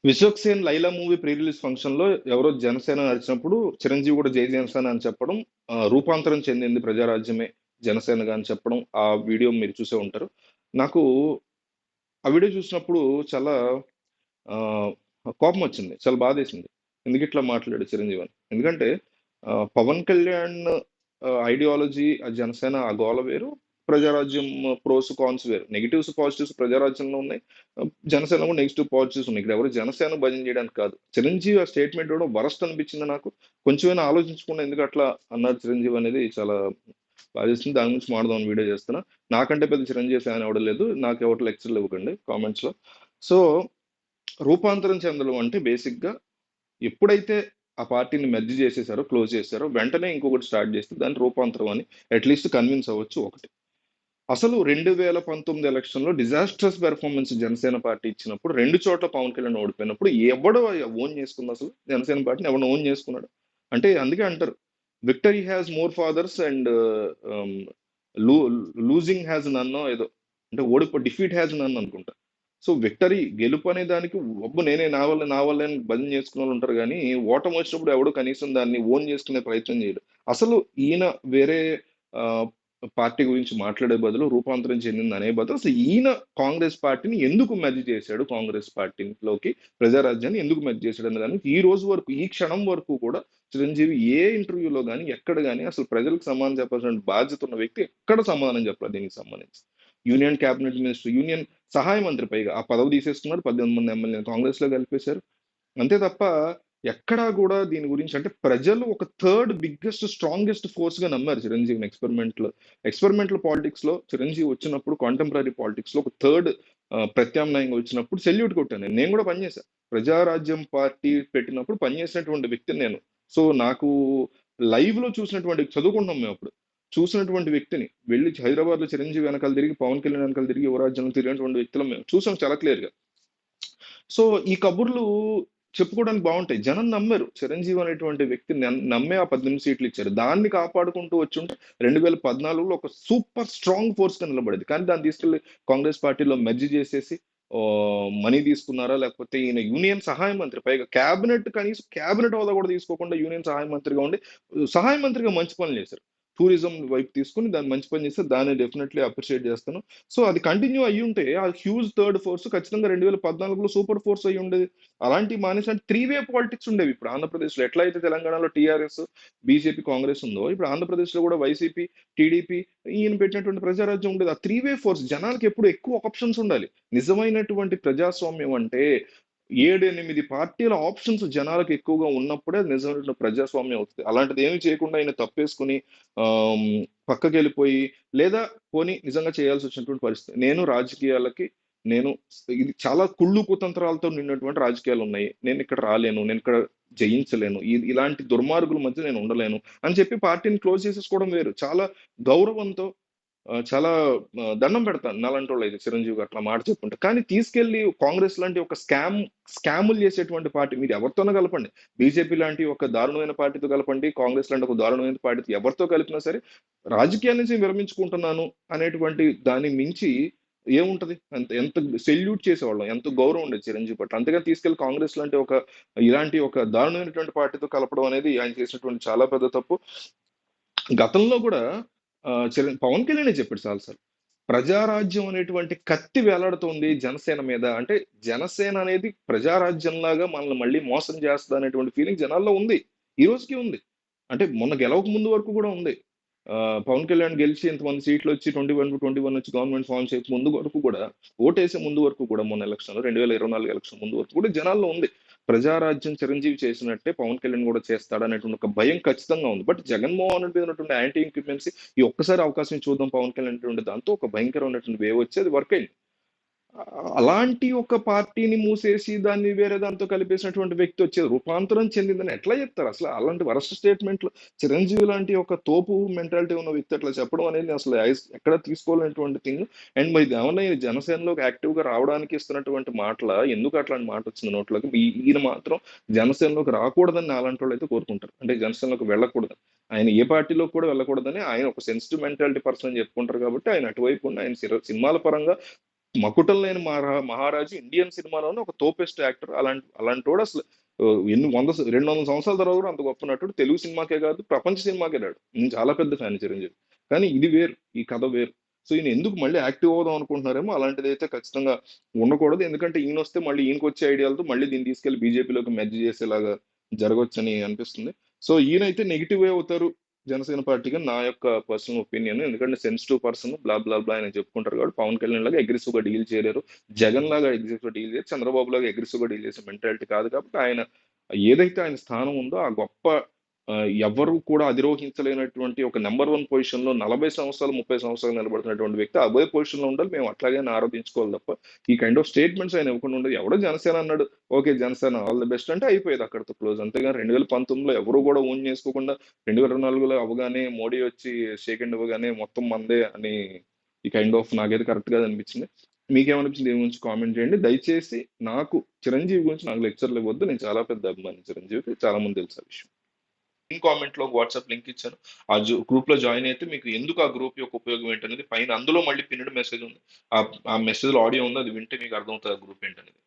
Vishwak Sen Laila movie pre release function లో ఎవరో జనసేన నడిచినప్పుడు చిరంజీవి కూడా జై జనసేన అని చెప్పడం, రూపాంతరం చెందింది ప్రజారాజ్యమే జనసేనగా అని చెప్పడం, ఆ వీడియో మీరు చూసే ఉంటారు. నాకు ఆ వీడియో చూసినప్పుడు చాలా ఆ, కోపం వచ్చింది, చాలా బాధేసింది. ఎందుకు ఇట్లా మాట్లాడాడు చిరంజీవి అని. ఎందుకంటే పవన్ కళ్యాణ్ ఐడియాలజీ, ఆ జనసేన ఆ గోల వేరు, ప్రజారాజ్యం ప్రోస్ కాన్స్ వేరు. నెగిటివ్స్ పాజిటివ్స్ ప్రజారాజ్యంలో ఉన్నాయి, జనసేన కూడా నెగిటివ్ పాజిటివ్స్ ఉన్నాయి. ఇక్కడ ఎవరు జనసేన భజన చేయడానికి కాదు. చిరంజీవి ఆ స్టేట్మెంట్ కూడా వరస్ట్ అనిపించింది నాకు. కొంచెమైనా ఆలోచించకుండా ఎందుకు అట్లా అన్నారు చిరంజీవి అనేది చాలా బాధేస్తుంది. దాని గురించి మాడదాం వీడియో చేస్తున్నా. నాకంటే పెద్ద చిరంజీవి ఫ్యాన్ ఎవడలేదు, నాకు ఎవరు లెక్చర్లు ఇవ్వకండి కామెంట్స్ లో. సో రూపాంతరం చెందడం అంటే బేసిక్ గా ఎప్పుడైతే ఆ పార్టీని మెర్జ్ చేసేసారో, క్లోజ్ చేశారో, వెంటనే ఇంకొకటి స్టార్ట్ చేస్తే దాన్ని రూపాంతరం అని అట్లీస్ట్ కన్విన్స్ అవ్వచ్చు. ఒకటి, అసలు 2019 ఎలక్షన్ లో డిజాస్ట్రస్ పెర్ఫార్మెన్స్ జనసేన పార్టీ ఇచ్చినప్పుడు, రెండు చోట్ల పవన్ కళ్యాణ్ ఓడిపోయినప్పుడు ఎవడో ఓన్ చేసుకుంది అసలు జనసేన పార్టీని? ఎవడో ఓన్ చేసుకున్నాడు అంటే? అందుకే అంటారు victory has more fathers and losing has none ఏదో, అంటే డిఫీట్ హ్యాస్ నన్ అనుకుంటా. సో విక్టరీ, గెలుపు అనే దానికి ఒబ్బు నేనే నా వల్ల అని భజన చేసుకునే వాళ్ళు ఉంటారు, కానీ ఓటమి వచ్చినప్పుడు ఎవడో కనీసం దాన్ని ఓన్ చేసుకునే ప్రయత్నం చేయడు. అసలు ఈయన వేరే ఆ, పార్టీ గురించి మాట్లాడే బదులు, రూపాంతరం చెందింది అనే బదులు, అసలు ఈయన కాంగ్రెస్ పార్టీని ఎందుకు మెర్జ్ చేశాడు, కాంగ్రెస్ పార్టీలోకి ప్రజారాజ్యాన్ని ఎందుకు మెర్జ్ చేశాడు అనే దానికి ఈ రోజు వరకు, ఈ క్షణం వరకు కూడా చిరంజీవి ఏ ఇంటర్వ్యూలో కానీ ఎక్కడ కానీ అసలు ప్రజలకు సమాధానం చెప్పాల్సిన బాధ్యత ఉన్న వ్యక్తి ఎక్కడ సమాధానం చెప్పలేదు దీనికి సంబంధించి. యూనియన్ క్యాబినెట్ మినిస్టర్, యూనియన్ సహాయ మంత్రి, పైగా ఆ పదవి తీసేసుకున్నారు, 18 మంది ఎమ్మెల్యే కాంగ్రెస్ లో కలిపేశారు. అంతే తప్ప ఎక్కడా కూడా దీని గురించి, అంటే ప్రజలు ఒక థర్డ్ బిగ్గెస్ట్ స్ట్రాంగెస్ట్ ఫోర్స్ గా నమ్మారు చిరంజీవిని. ఎక్స్పెరిమెంటల్ పాలిటిక్స్ లో చిరంజీవి వచ్చినప్పుడు, కాంటెంపరీ పాలిటిక్స్ లో ఒక థర్డ్ ప్రత్యామ్నాయంగా వచ్చినప్పుడు సెల్యూట్ కొట్టాను. నేను కూడా పనిచేశాను, ప్రజారాజ్యం పార్టీ పెట్టినప్పుడు పనిచేసినటువంటి వ్యక్తిని నేను. సో నాకు లైవ్ లో చూసినటువంటి, చదువుకుంటాం మేము అప్పుడు, చూసినటువంటి వ్యక్తిని, వెళ్ళి హైదరాబాద్ లో చిరంజీవి వెనకాల తిరిగి, పవన్ కళ్యాణ్ వెనకాల తిరిగి, యువరాజ్యంలో తిరిగినటువంటి వ్యక్తులు మేము చూసాం చాలా క్లియర్ గా. సో ఈ కబుర్లు చెప్పుకోవడానికి బాగుంటాయి. జనం నమ్మారు చిరంజీవి అనేటువంటి వ్యక్తి, నమ్మే ఆ 18 సీట్లు ఇచ్చారు. దాన్ని కాపాడుకుంటూ వచ్చుంటే 2014లో ఒక సూపర్ స్ట్రాంగ్ ఫోర్స్ గా నిలబడేది. కానీ దాన్ని తీసుకెళ్లి కాంగ్రెస్ పార్టీలో మెర్జ్ చేసేసి మనీ తీసుకున్నారా, లేకపోతే ఈయన యూనియన్ సహాయ మంత్రి, పైగా క్యాబినెట్, కనీసం క్యాబినెట్ హోదా కూడా తీసుకోకుండా యూనియన్ సహాయ మంత్రిగా ఉండి, సహాయ మంత్రిగా మంచి పనులు చేశారు. టూరిజం వైపు తీసుకుని దాన్ని మంచి పని చేస్తే దాన్ని డెఫినెట్లీ అప్రిషియేట్ చేస్తాను. సో అది కంటిన్యూ అయ్యి ఉంటే ఆ హ్యూజ్ థర్డ్ ఫోర్స్ ఖచ్చితంగా 2014లో సూపర్ ఫోర్స్ అయ్యి ఉండేది. అలాంటి మానేసి, అంటే త్రీ వే పాలిటిక్స్ ఉండేవి. ఇప్పుడు ఆంధ్రప్రదేశ్లో ఎట్లా అయితే తెలంగాణలో టీఆర్ఎస్, బీజేపీ, కాంగ్రెస్ ఉందో, ఇప్పుడు ఆంధ్రప్రదేశ్లో కూడా వైసీపీ, టీడీపీ, ఈయన పెట్టినటువంటి ప్రజారాజ్యం ఉండేది. ఆ త్రీ వే ఫోర్స్, జనాలకి ఎప్పుడు ఎక్కువ ఆప్షన్స్ ఉండాలి. నిజమైనటువంటి ప్రజాస్వామ్యం అంటే 7-8 పార్టీల ఆప్షన్స్ జనాలకు ఎక్కువగా ఉన్నప్పుడే అది నిజమైన ప్రజాస్వామ్యం అవుతుంది. అలాంటిది ఏమి చేయకుండా ఆయన తప్పేసుకుని ఆమ్, పక్కకి వెళ్ళిపోయి, లేదా పోనీ నిజంగా చేయాల్సి వచ్చినటువంటి పరిస్థితి. నేను రాజకీయాలకి, నేను, ఇది చాలా కుళ్ళు కుతంత్రాలతో నిన్నటువంటి రాజకీయాలు ఉన్నాయి, నేను ఇక్కడ రాలేను, నేను ఇక్కడ జయించలేను, ఇలాంటి దుర్మార్గుల మధ్య నేను ఉండలేను అని చెప్పి పార్టీని క్లోజ్ చేసేసుకోవడం వేరు. చాలా గౌరవంతో, చాలా దండం పెడతాను నాలాంటి వాళ్ళు అయితే చిరంజీవి అట్లా మాట చెప్పుంటే. కానీ తీసుకెళ్లి కాంగ్రెస్ లాంటి ఒక స్కాములు చేసేటువంటి పార్టీ, మీరు ఎవరితోనో కలపండి, బీజేపీ లాంటి ఒక దారుణమైన పార్టీతో కలపండి, కాంగ్రెస్ లాంటి ఒక దారుణమైన పార్టీతో ఎవరితో కలిపినా సరే, రాజకీయాల నుంచి విరమించుకుంటున్నాను అనేటువంటి దాన్ని మించి ఏముంటది? అంత ఎంత సెల్యూట్ చేసేవాళ్ళం, ఎంత గౌరవం ఉండేది చిరంజీవి పట్ల. అంతేగా తీసుకెళ్లి కాంగ్రెస్ లాంటి ఒక, ఇలాంటి ఒక దారుణమైనటువంటి పార్టీతో కలపడం అనేది ఆయన చేసినటువంటి చాలా పెద్ద తప్పు. గతంలో కూడా పవన్ కళ్యాణ్ చెప్పాడు చాలాసార్లు, ప్రజారాజ్యం అనేటువంటి కత్తి వేలాడుతోంది జనసేన మీద. అంటే జనసేన అనేది ప్రజారాజ్యం లాగా మనల్ని మళ్ళీ మోసం చేస్తుంది అనేటువంటి ఫీలింగ్ జనాల్లో ఉంది, ఈ రోజుకి ఉంది. అంటే మొన్న గెలవక ముందు వరకు కూడా ఉంది. పవన్ కళ్యాణ్ గెలిచి ఇంతమంది సీట్లు వచ్చి 21 వచ్చి గవర్నమెంట్ ఫామ్ చేసే ముందు వరకు కూడా, ఓటేసే ముందు వరకు కూడా, మొన్న ఎలక్షన్ 2024 ఎలక్షన్ ముందు వరకు కూడా జనాల్లో ఉంది, ప్రజారాజ్యం చిరంజీవి చేసినట్టే పవన్ కళ్యాణ్ కూడా చేస్తాడు అనేటువంటి ఒక భయం ఖచ్చితంగా ఉంది. బట్ జగన్మోహన్ రెడ్డి ఉన్నటువంటి యాంటీ ఇంక్యుబెన్సీ, ఈ ఒక్కసారి అవకాశం చూద్దాం పవన్ కళ్యాణ్ అనేటువంటి దాంతో ఒక భయంకరమైనటువంటి వేవ్ వచ్చి అది వర్క్ అయింది. అలాంటి ఒక పార్టీని మూసేసి దాన్ని వేరే దాంతో కలిపేసినటువంటి వ్యక్తి వచ్చేది రూపాంతరం చెందిందని ఎట్లా చెప్తారు? అసలు అలాంటి వరస్ట్ స్టేట్మెంట్లు చిరంజీవి లాంటి ఒక తోపు మెంటాలిటీ ఉన్న వ్యక్తి అట్లా చెప్పడం అనేది అసలు ఎక్కడ తీసుకోలేనటువంటి థింగ్. అండ్ మరి ఏమన్నా ఈయన జనసేనలోకి యాక్టివ్ గా రావడానికి ఇస్తున్నటువంటి మాటల, ఎందుకు అట్లాంటి మాట వచ్చింది నోట్లోకి? ఈయన మాత్రం జనసేనలోకి రాకూడదని అలాంటి వాళ్ళు అయితే కోరుకుంటారు, అంటే జనసేనలోకి వెళ్ళకూడదు, ఆయన ఏ పార్టీలోకి కూడా వెళ్ళకూడదని. ఆయన ఒక సెన్సిటివ్ మెంటాలిటీ పర్సన్ అని చెప్పుకుంటారు కాబట్టి ఆయన అటువైపు ఉన్న, ఆయన సినిమాల పరంగా మకుటం లేని మహారాజు ఇండియన్ సినిమాలోనే ఒక తోపెస్ట్ యాక్టర్. అలాంటోడు అసలు ఎన్ని 200 సంవత్సరాల తర్వాత కూడా అంత గొప్ప నటుడు తెలుగు సినిమాకే కాదు, ప్రపంచ సినిమాకే రాడు. నేను చాలా పెద్ద ఫ్యాన్ చిరంజీవి. కానీ ఇది వేరు. ఈ కథ వేరు. సో ఈయన ఎందుకు మళ్ళీ యాక్టివ్ అవుదాం అనుకుంటున్నారేమో, అలాంటిదైతే ఖచ్చితంగా ఉండకూడదు. ఎందుకంటే ఈయనొస్తే మళ్ళీ ఈయనకొచ్చే ఐడియాలతో మళ్ళీ దీన్ని తీసుకెళ్ళి బీజేపీలోకి మెర్జ్ చేసేలాగా జరగొచ్చని అనిపిస్తుంది. సో ఈయనైతే నెగిటివ్ అవుతారు జనసేన పార్టీగా, నా యొక్క పర్సనల్ ఒపీనియన్. ఎందుకంటే సెన్సిటివ్ పర్సన్, బ్లా బ్లా బ్లా అని చెప్పుకుంటారు కాబట్టి పవన్ కళ్యాణ్ లాగా అగ్రెసివ్ గా డీల్ చేయలేరు, జగన్ లాగా అగ్రెసివ్ గా డీల్ చేయరు, చంద్రబాబు లాగా అగ్రెసివ్ గా డీల్ చేసే మెంటాలిటీ కాదు. కాబట్టి ఆయన ఏదైతే ఆయన స్థానం ఉందో ఆ గొప్ప ఎవరు కూడా అధిరోహించలేనటువంటి ఒక నెంబర్ వన్ పొజిషన్ లో 40 సంవత్సరాలు 30 సంవత్సరాలు నిలబడుతున్నటువంటి వ్యక్తి అదే పొజిషన్ లో ఉండాలి. మేము అట్లాగే ఆరాధించుకోవాలి తప్ప ఈ కైండ్ ఆఫ్ స్టేట్మెంట్స్ ఆయన ఇవ్వకుండా ఉండదు. ఎవడో జనసేన అన్నాడు, okay Janasena all the best అంటే అయిపోయేది అక్కడితో క్లోజ్. అంతేగాని 2019లో ఎవరు కూడా ఓన్ చేసుకోకుండా 2024లో అవగానే మోడీ వచ్చి షేక్ హ్యాండ్ ఇవ్వగానే మొత్తం మందే అని ఈ కైండ్ ఆఫ్ నాకైతే కరెక్ట్ గా అనిపించింది. మీకేమనిపించింది? దీని గురించి కామెంట్ చేయండి. దయచేసి నాకు చిరంజీవి గురించి నాకు లెక్చర్లు ఇవ్వద్దు. నేను చాలా పెద్ద అభిమాని చిరంజీవికి, చాలా మంది తెలుసు ఆ విషయం. ఇన్ కామెంట్ లో వాట్సాప్ లింక్ ఇచ్చాను. ఆ గ్రూప్ లో జాయిన్ అయితే మీకు ఎందుకు ఆ గ్రూప్ యొక్క ఉపయోగం ఏంటనేది పైన అందులో మళ్ళీ పిన్నెడ్ మెసేజ్ ఉంది. ఆ మెసేజ్ లో ఆడియో ఉంది, అది వింటే మీకు అర్థమవుతుంది ఆ గ్రూప్ ఏంటనేది.